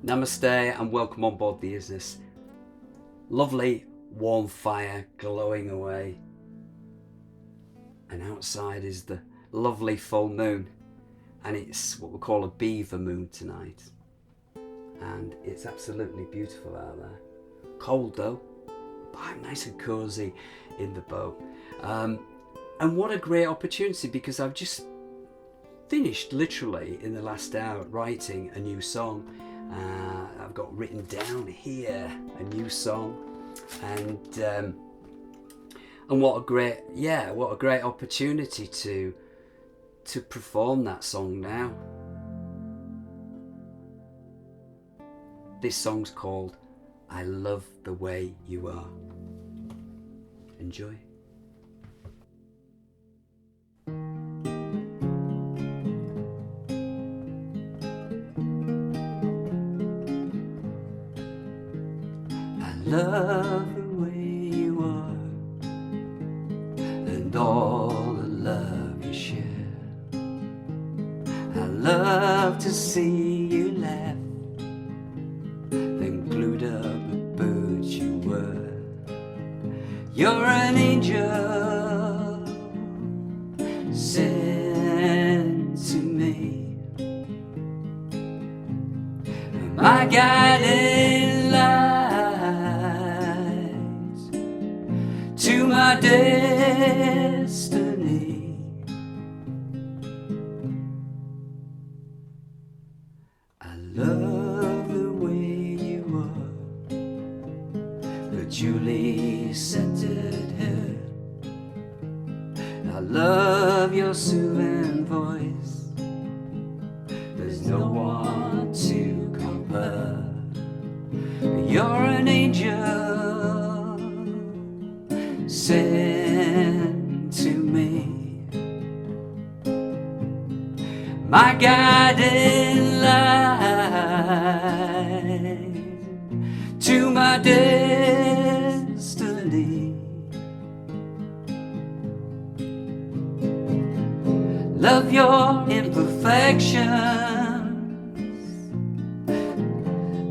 Namaste and welcome on board the Isness. Lovely warm fire glowing away, and outside is the lovely full moon, and it's what we call a beaver moon tonight, and it's absolutely beautiful out there. Cold though, but I'm nice and cozy in the boat, and what a great opportunity, because I've just finished literally in the last hour writing a new song. I've got written down here a new song, and what a great opportunity to perform that song now. This song's called I Love the Way You Are. Enjoy. Love the way you are, and all the love you share. I love to see you laugh, then glued up the boots you wear. You're an angel sent to me, my guiding light to my destiny. I love the way you are, the Julie scented hair. I love your soothing voice, there's no one to compare. You're an angel sent to me, my guiding light to my destiny. Love your imperfections,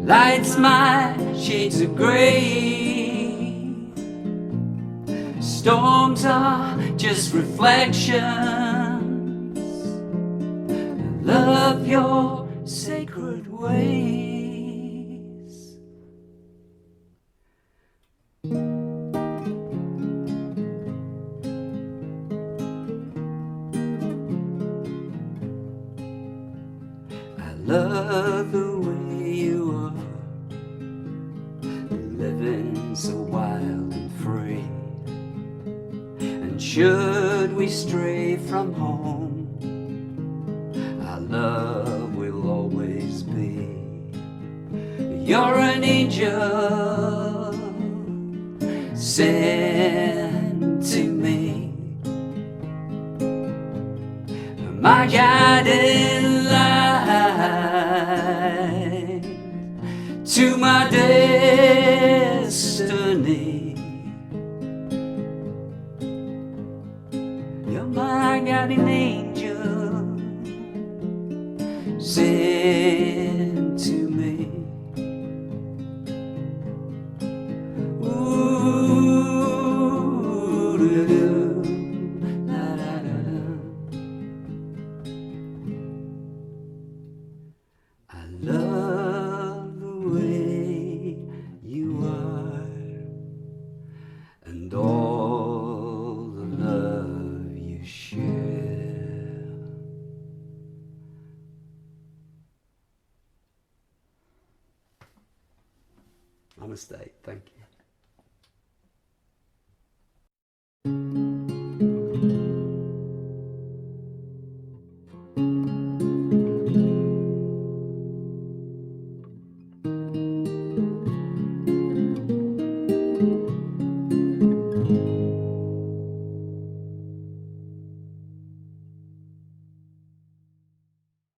lights my shades of grey. Storms are just reflections. Love your sacred ways. I love the way you are, living so wild and free. And should we stray from home, our love will always be. You're an angel sent to me, my guiding light to my destiny. You're my guardian angel sent to me. Ooh, doo-doo, la-da-da-da. I love the way you are, and all the love you share. Namaste. Thank you.